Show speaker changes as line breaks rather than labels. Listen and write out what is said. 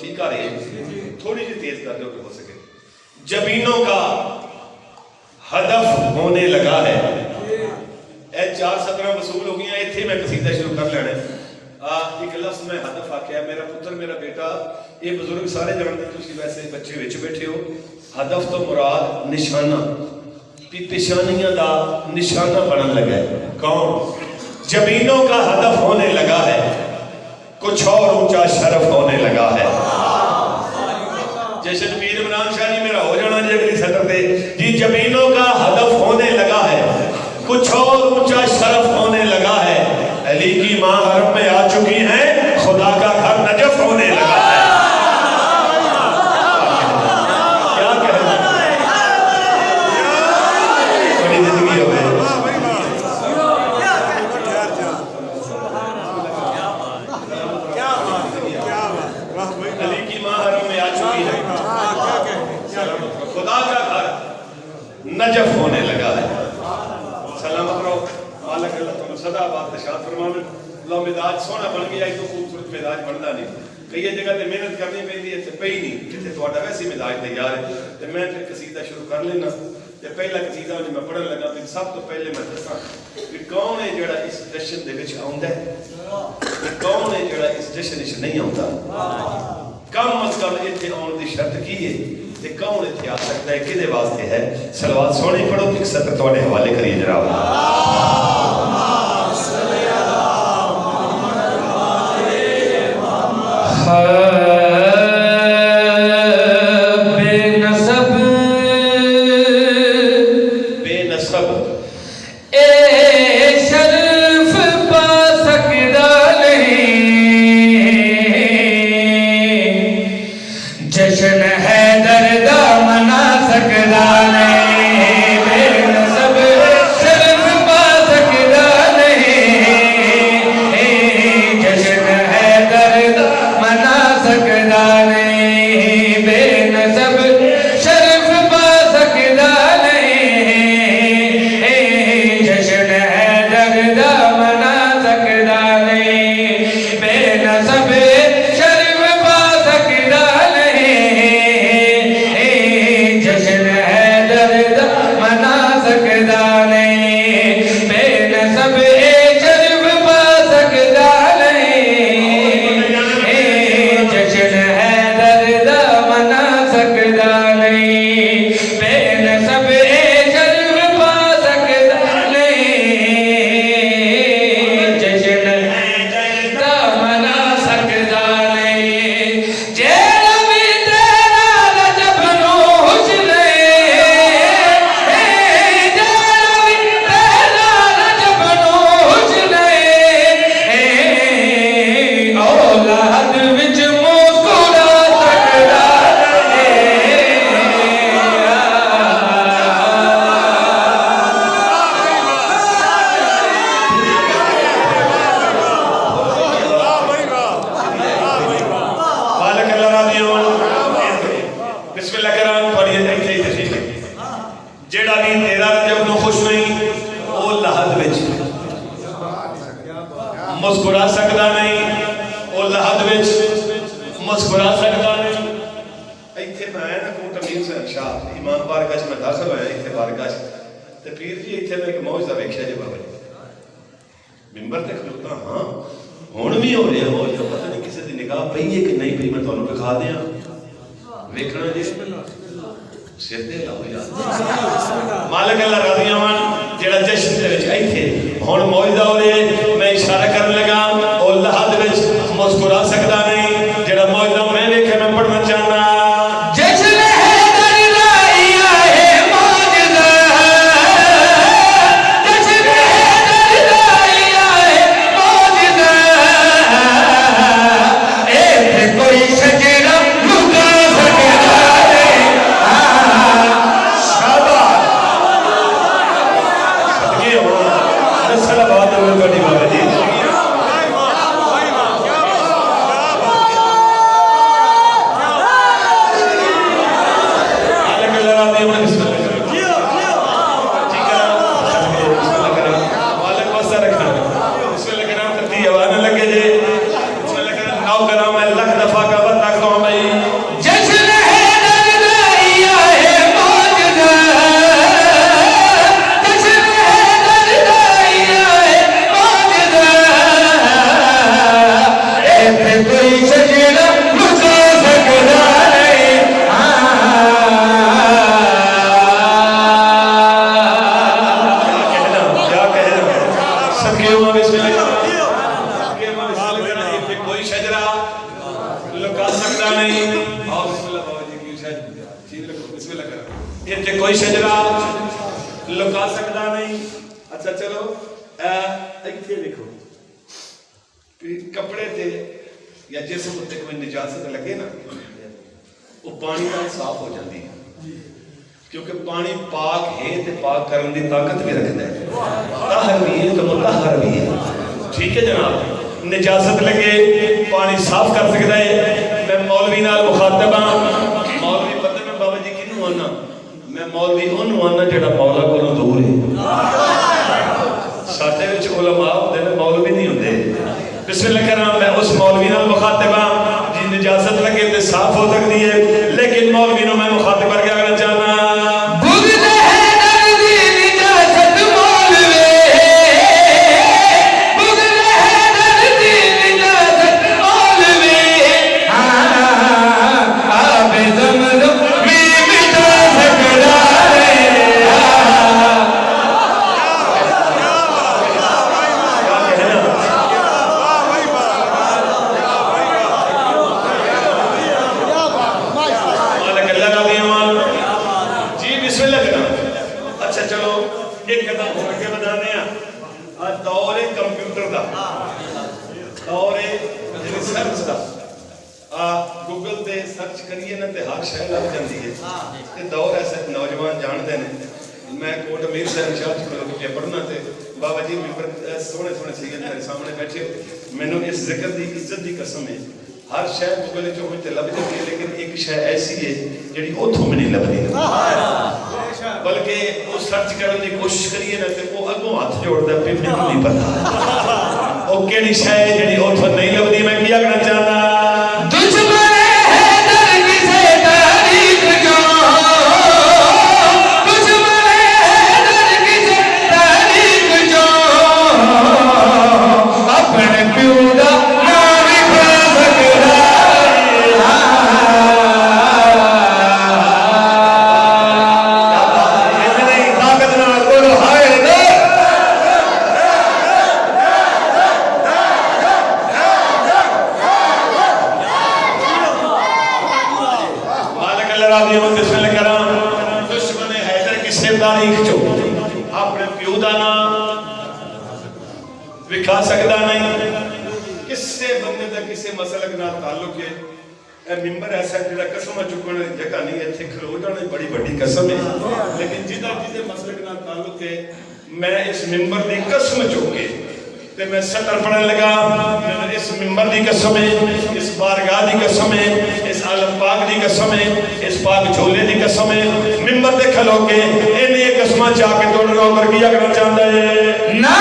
ठीक आ रही है? थोड़ी सी तेज कर दो कि हो सके। जमीनों का हदफ होने लगा है। ए 4 सतरां वसूल हो गई। इत्थे मैं कसीदा शुरू कर लेना। एक लफ्ज़ में हदफ आख्या, मेरा पुत्र मेरा बेटा, ये बुजुर्ग सारे जानते, तुम वैसे बच्चे विच बैठे हो। हदफ तो मुराद निशाना, पेशानियां का निशाना बनन लगा है। कौन? जमीनों का हदफ होने लगा है, कुछ और ऊंचा शरफ होने लगा है। जैसे मीर इमरान शाह जी मेरा हो जाना जी अगली सतर पे जी। जमीनों का हदफ होने लगा है, कुछ और ऊंचा शरफ होने लगा है। अली की मां हरम में आ चुकी हैं, खुदा का घर नजफ होने लगा है। क्या कहना, बड़ी जिंदगी हो गई। अली की मां हरम में आ चुकी है, खुदा का घर नजफ होने लगा है। सलामत रहो, मालिक अल्लाह तुम सदा बादशाह फरमावे। लो मिजाज सोना बन गया, तो खूबसूरत मिजाज बनता नहीं। कई जगह ते मेहनत करनी पैंदी है, पई नहीं जिथे तुहाडा वैसे मिजाज तैयार है। ते मैं फिर कसीदा शुरू कर लेना। ते पहला कसीदा मैं पढ़न लगा कि सब तो पहले मैं दसा कि कौन है जिहड़ा इस जश्न दे विच आउंदा है, कौन है जिहड़ा इस जश्न विच नहीं आउंदा। कम अज कम इत्थे आउण दी शर्त की है ते कौन इत्थे आ सकता है, किहदे वास्ते है। सलवात सोहनी पढ़ो, एक सत्र तुहाडे हवाले करिए जनाब।
बेनसब
बेनसब
ए शर्फ पा सकदा नहीं, जश्न हैदर दा मना सकदा नहीं। बेनसब शर्फ पा सकदा नहीं, जश्न हैदर दा मना सकदा नहीं। बेनसब शर्फ पा सकदा नहीं, जश्न हैदर दा मना सकदा नहीं। बेनसब शर्फ पा सकदा नहीं, जश्न हैदर दा मना सकदा नहीं। बेनसब शर्फ पा सकदा नहीं, जश्न हैदर दा मना सकदा नहीं। बेनसब शर्फ पा सकदा नहीं, जश्न हैदर दा मना सकदा नहीं। जेड़ा भी तेरा रजब नो हुस्न है, जेड़ा भी तेरा रजब नो हुस्न है, औलाद विच मुस्कुरा सकदा
मालिक अल्लाह राजी होण। बिस्मिल्लाह करान पढ़िए इत्थे ही तशरीफ। जेड़ा भी तेरा रजब नो खुश नहीं, ओ लहद विच मुस्कुरा सकदा नहीं, ओ लहद विच मुस्कुरा सकदा नहीं। इत्थे मैं ना कोट अमीर से शाह इमाम बारगाह में दाखिल होया। इत्थे बारगाह ते पीर जी इत्थे मैं एक मौजदा वेखिया जी बाबा जी मिंबर ते खलोता। हाँ हुण भी हो रहा मौजदा, पता नहीं किसी की निगाह पई है कि नहीं पई। मैं तुहानू दिखा दियां, वेखना जी सिर दे लाओ यार। मालिक अल्लाह राजी होण। जेड़ा जश्न दे विच इत्थे हुण मौजदा हो रहा, मैं इशारा करन लगा, ओ लहद विच मुस्कुरा सकदा नहीं। जेड़ा मौजदा मैं वेखिया मैं पढ़ना चाहना।
जश्न हैदर दा आया है मौजदा, जश्न हैदर दा आया है मौजदा, इत्थे कोई शजरा लुका सकदा नहीं।
शाबाश सदके हो। नस्ल बात हो गई बाबा जी। सकता नहीं। आओ बिस्मिल्लाह बाबा जी की शायद ठीक रखो बिस्मिल्लाह करो। इत्थे कोई शजरा लुका सकता नहीं। अच्छा चलो इत्थे देखो कपड़े ते या जिस्म उत्ते कोई निजासत लगे ना वो पानी नाल साफ हो जाती है क्योंकि पानी पाक है ते पाक करने की ताकत भी रखता है। ताहर भी है तो मुतहर भी है। ठीक है जनाब निजासत लगे पानी साफ कर सकता है। मैं मौलवी नाल मुखातब हां। मौलवी पता मैं बाबा जी किनू आना मैं मौलवी ओनू आना जेड़ा मौला कोलों दूर है। साडे विच उलमा होंदे ने मौलवी नहीं होंदे। बिस्मिल्लाह करा मैं उस मौलवी नाल मुखातब हां जी निजासत लगे ते साफ हो सकती है लेकिन मौलवी नु मैं मुखातब करके आना चाहना बाबा जी मेंबर सोने सोने सैयद मेरे सामने बैठे मैनू इस जिक्र की इज्जत की कसम है हर शय गूगल चो मुझे लभ जाती है लेकिन एक शय ऐसी है जी उतों भी नहीं लभदी बल्कि वो सर्च करने की कोशिश करिए ना तो वो अगों हाथ जोड़ता पे मैनू नहीं पता वो केड़ी शय जी उतों नहीं लभदी। मैं क्या कहना चाहना अपने प्यो का नाम विखा सकता नहीं किसी बंदे का किसी मसलक नाल ताल्लुक है। मिंबर ऐसा जो कसम चुकने जगह नहीं इतने खलो जाने बड़ी बड़ी कसम है लेकिन जिदा जिसे मसलक नाल ताल्लुक है मैं इस मिंबर की कसम चुक के ते मैं सतर पढ़न लगा इस मिंबर की कसम है इस बारगाह की कसम है इस आलम पाक की कसम है इस पाक झोले की कसम है मिंबर ते खलो के इन कसम जाके तोड़ लो कर किया करना चाहता है ना